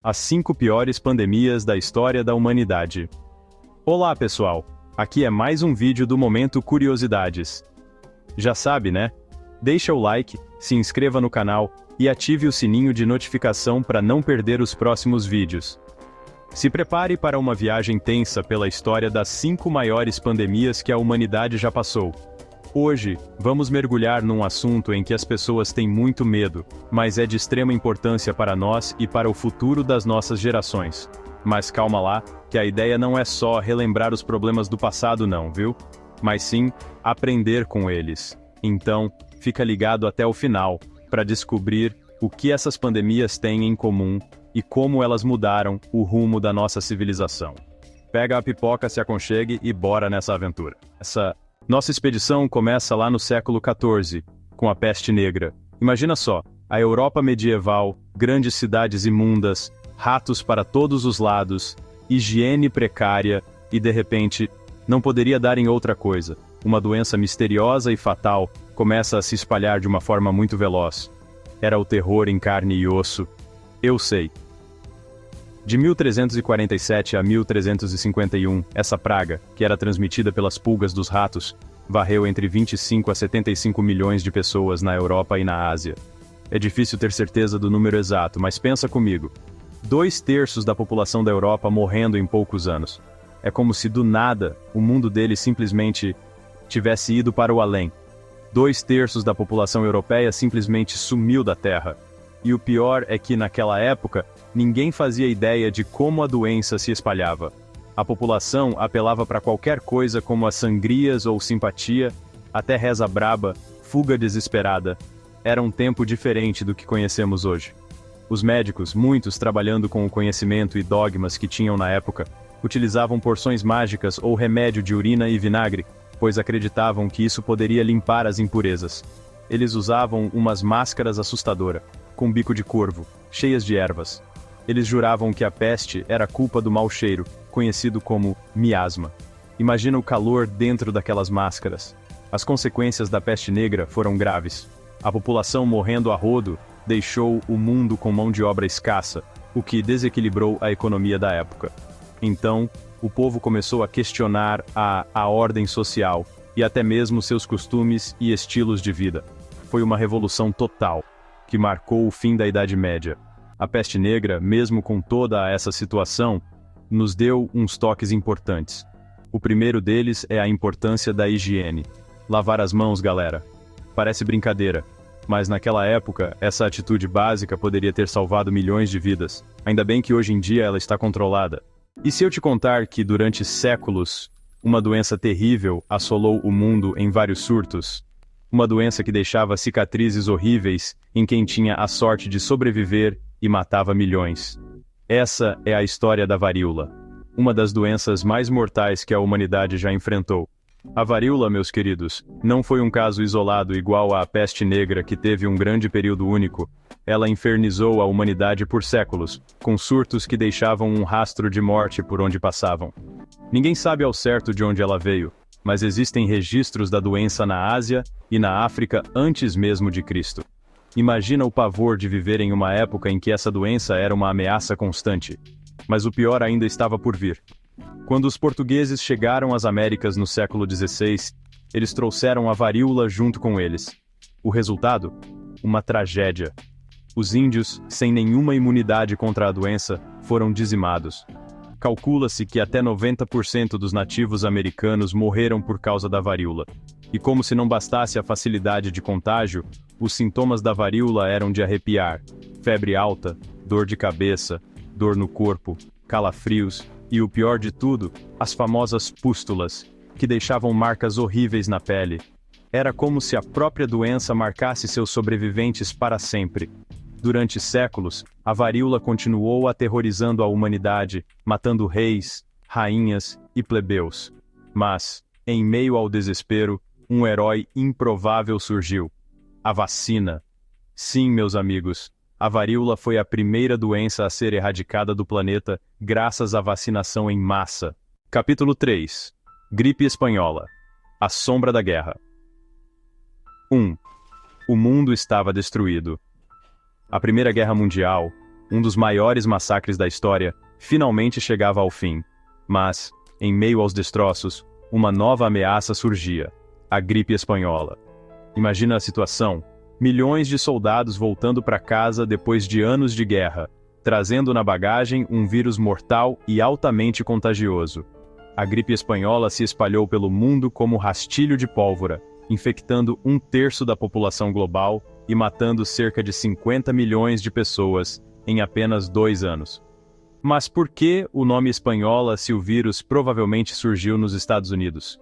As 5 piores pandemias da história da humanidade. Olá pessoal, aqui é mais um vídeo do Momento Curiosidades. Já sabe, né? Deixa o like, se inscreva no canal e ative o sininho de notificação para não perder os próximos vídeos. Se prepare para uma viagem tensa pela história das 5 maiores pandemias que a humanidade já passou. Hoje, vamos mergulhar num assunto em que as pessoas têm muito medo, mas é de extrema importância para nós e para o futuro das nossas gerações. Mas calma lá, que a ideia não é só relembrar os problemas do passado não, viu? Mas sim, aprender com eles. Então, fica ligado até o final, para descobrir o que essas pandemias têm em comum e como elas mudaram o rumo da nossa civilização. Pega a pipoca, se aconchegue e bora nessa aventura. Nossa expedição começa lá no século XIV, com a peste negra. Imagina só, a Europa medieval, grandes cidades imundas, ratos para todos os lados, higiene precária e, de repente, não poderia dar em outra coisa. Uma doença misteriosa e fatal começa a se espalhar de uma forma muito veloz. Era o terror em carne e osso. Eu sei. De 1347 a 1351, essa praga, que era transmitida pelas pulgas dos ratos, varreu entre 25 a 75 milhões de pessoas na Europa e na Ásia. É difícil ter certeza do número exato, mas pensa comigo. 2/3 da população da Europa morrendo em poucos anos. É como se do nada, o mundo deles simplesmente tivesse ido para o além. 2/3 da população europeia simplesmente sumiu da Terra. E o pior é que naquela época, ninguém fazia ideia de como a doença se espalhava. A população apelava para qualquer coisa como as sangrias ou simpatia, até reza braba, fuga desesperada. Era um tempo diferente do que conhecemos hoje. Os médicos, muitos trabalhando com o conhecimento e dogmas que tinham na época, utilizavam porções mágicas ou remédio de urina e vinagre, pois acreditavam que isso poderia limpar as impurezas. Eles usavam umas máscaras assustadoras, com bico de corvo, cheias de ervas. Eles juravam que a peste era culpa do mau cheiro, conhecido como miasma. Imagina o calor dentro daquelas máscaras. As consequências da peste negra foram graves. A população morrendo a rodo deixou o mundo com mão de obra escassa, o que desequilibrou a economia da época. Então, o povo começou a questionar a ordem social e até mesmo seus costumes e estilos de vida. Foi uma revolução total, que marcou o fim da Idade Média. A peste negra, mesmo com toda essa situação, nos deu uns toques importantes. O primeiro deles é a importância da higiene. Lavar as mãos, galera. Parece brincadeira, mas naquela época, essa atitude básica poderia ter salvado milhões de vidas. Ainda bem que hoje em dia ela está controlada. E se eu te contar que durante séculos, uma doença terrível assolou o mundo em vários surtos? Uma doença que deixava cicatrizes horríveis em quem tinha a sorte de sobreviver e matava milhões. Essa é a história da varíola, uma das doenças mais mortais que a humanidade já enfrentou. A varíola, meus queridos, não foi um caso isolado igual à peste negra que teve um grande período único. Ela infernizou a humanidade por séculos, com surtos que deixavam um rastro de morte por onde passavam. Ninguém sabe ao certo de onde ela veio, mas existem registros da doença na Ásia e na África antes mesmo de Cristo. Imagina o pavor de viver em uma época em que essa doença era uma ameaça constante. Mas o pior ainda estava por vir. Quando os portugueses chegaram às Américas no século XVI, eles trouxeram a varíola junto com eles. O resultado? Uma tragédia. Os índios, sem nenhuma imunidade contra a doença, foram dizimados. Calcula-se que até 90% dos nativos americanos morreram por causa da varíola. E como se não bastasse a facilidade de contágio, os sintomas da varíola eram de arrepiar, febre alta, dor de cabeça, dor no corpo, calafrios e, o pior de tudo, as famosas pústulas, que deixavam marcas horríveis na pele. Era como se a própria doença marcasse seus sobreviventes para sempre. Durante séculos, a varíola continuou aterrorizando a humanidade, matando reis, rainhas e plebeus. Mas, em meio ao desespero, um herói improvável surgiu. A vacina. Sim, meus amigos, a varíola foi a primeira doença a ser erradicada do planeta graças à vacinação em massa. Capítulo 3. Gripe espanhola. A sombra da guerra. 1. O mundo estava destruído. A Primeira Guerra Mundial, um dos maiores massacres da história, finalmente chegava ao fim. Mas, em meio aos destroços, uma nova ameaça surgia: a gripe espanhola. Imagina a situação: milhões de soldados voltando para casa depois de anos de guerra, trazendo na bagagem um vírus mortal e altamente contagioso. A gripe espanhola se espalhou pelo mundo como rastilho de pólvora, infectando 1/3 da população global e matando cerca de 50 milhões de pessoas em apenas 2 anos. Mas por que o nome espanhola se o vírus provavelmente surgiu nos Estados Unidos?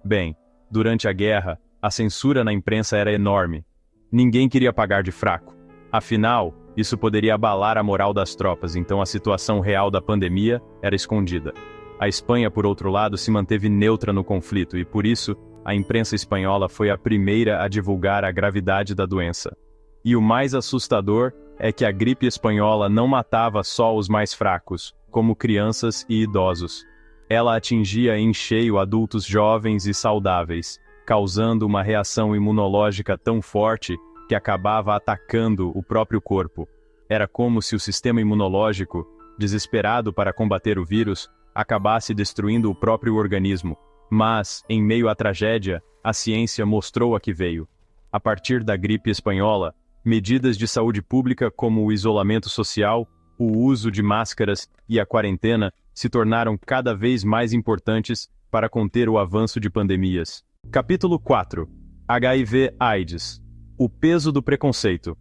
Bem, durante a guerra, a censura na imprensa era enorme. Ninguém queria pagar de fraco. Afinal, isso poderia abalar a moral das tropas, então a situação real da pandemia era escondida. A Espanha, por outro lado, se manteve neutra no conflito e, por isso, a imprensa espanhola foi a primeira a divulgar a gravidade da doença. E o mais assustador é que a gripe espanhola não matava só os mais fracos, como crianças e idosos. Ela atingia em cheio adultos jovens e saudáveis, causando uma reação imunológica tão forte que acabava atacando o próprio corpo. Era como se o sistema imunológico, desesperado para combater o vírus, acabasse destruindo o próprio organismo. Mas, em meio à tragédia, a ciência mostrou a que veio. A partir da gripe espanhola, medidas de saúde pública como o isolamento social, o uso de máscaras e a quarentena se tornaram cada vez mais importantes para conter o avanço de pandemias. Capítulo 4. HIV/AIDS. O peso do preconceito.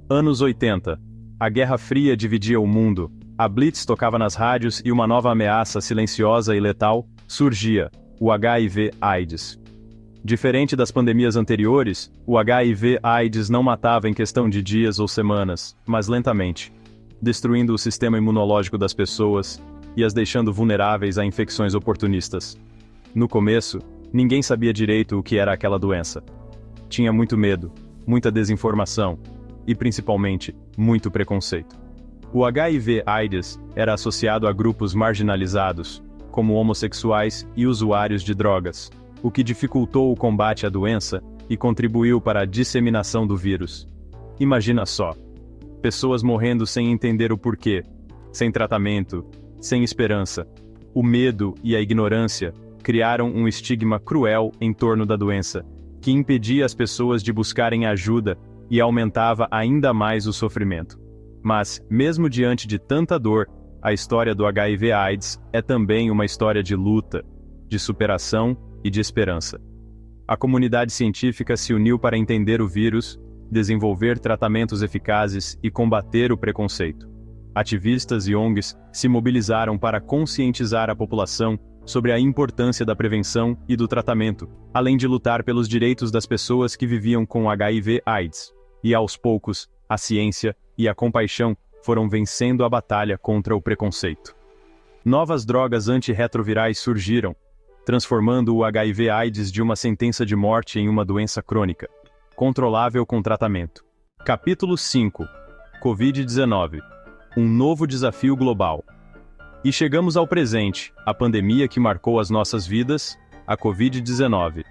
Anos 80. A Guerra Fria dividia o mundo. A Blitz tocava nas rádios e uma nova ameaça silenciosa e letal surgia: o HIV/AIDS. Diferente das pandemias anteriores, o HIV/AIDS não matava em questão de dias ou semanas, mas lentamente, destruindo o sistema imunológico das pessoas e as deixando vulneráveis a infecções oportunistas. No começo, ninguém sabia direito o que era aquela doença. Tinha muito medo, muita desinformação e, principalmente, muito preconceito. O HIV/AIDS era associado a grupos marginalizados, como homossexuais e usuários de drogas, o que dificultou o combate à doença e contribuiu para a disseminação do vírus. Imagina só: pessoas morrendo sem entender o porquê, sem tratamento, sem esperança. O medo e a ignorância criaram um estigma cruel em torno da doença, que impedia as pessoas de buscarem ajuda e aumentava ainda mais o sofrimento. Mas, mesmo diante de tanta dor, a história do HIV/AIDS é também uma história de luta, de superação e de esperança. A comunidade científica se uniu para entender o vírus, desenvolver tratamentos eficazes e combater o preconceito. Ativistas e ONGs se mobilizaram para conscientizar a população sobre a importância da prevenção e do tratamento, além de lutar pelos direitos das pessoas que viviam com HIV/AIDS. E aos poucos, a ciência e a compaixão foram vencendo a batalha contra o preconceito. Novas drogas antirretrovirais surgiram, transformando o HIV/AIDS de uma sentença de morte em uma doença crônica, controlável com tratamento. Capítulo 5. Covid-19. Um novo desafio global. E chegamos ao presente, a pandemia que marcou as nossas vidas, a Covid-19.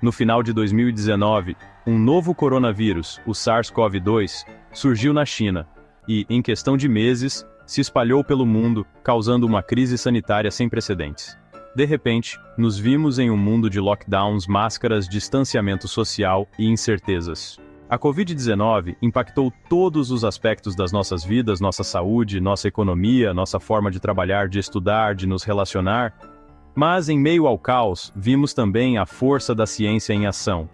No final de 2019, um novo coronavírus, o SARS-CoV-2, surgiu na China e, em questão de meses, se espalhou pelo mundo, causando uma crise sanitária sem precedentes. De repente, nos vimos em um mundo de lockdowns, máscaras, distanciamento social e incertezas. A Covid-19 impactou todos os aspectos das nossas vidas, nossa saúde, nossa economia, nossa forma de trabalhar, de estudar, de nos relacionar. Mas, em meio ao caos, vimos também a força da ciência em ação.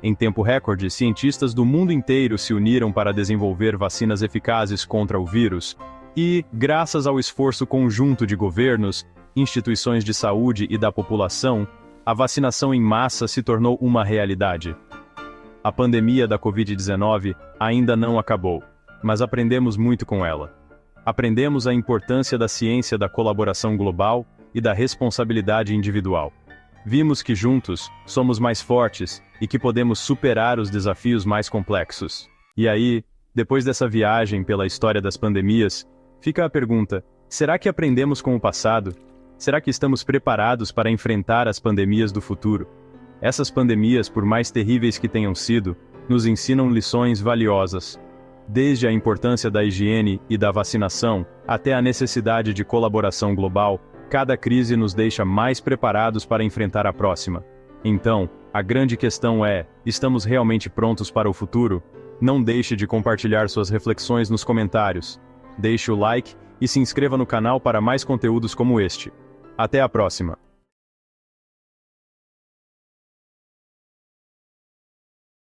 Em tempo recorde, cientistas do mundo inteiro se uniram para desenvolver vacinas eficazes contra o vírus. E, graças ao esforço conjunto de governos, instituições de saúde e da população, a vacinação em massa se tornou uma realidade. A pandemia da Covid-19 ainda não acabou, mas aprendemos muito com ela. Aprendemos a importância da ciência, da colaboração global e da responsabilidade individual. Vimos que juntos somos mais fortes e que podemos superar os desafios mais complexos. E aí, depois dessa viagem pela história das pandemias, fica a pergunta: será que aprendemos com o passado? Será que estamos preparados para enfrentar as pandemias do futuro? Essas pandemias, por mais terríveis que tenham sido, nos ensinam lições valiosas. Desde a importância da higiene e da vacinação, até a necessidade de colaboração global, cada crise nos deixa mais preparados para enfrentar a próxima. Então, a grande questão é: estamos realmente prontos para o futuro? Não deixe de compartilhar suas reflexões nos comentários. Deixe o like e se inscreva no canal para mais conteúdos como este. Até a próxima!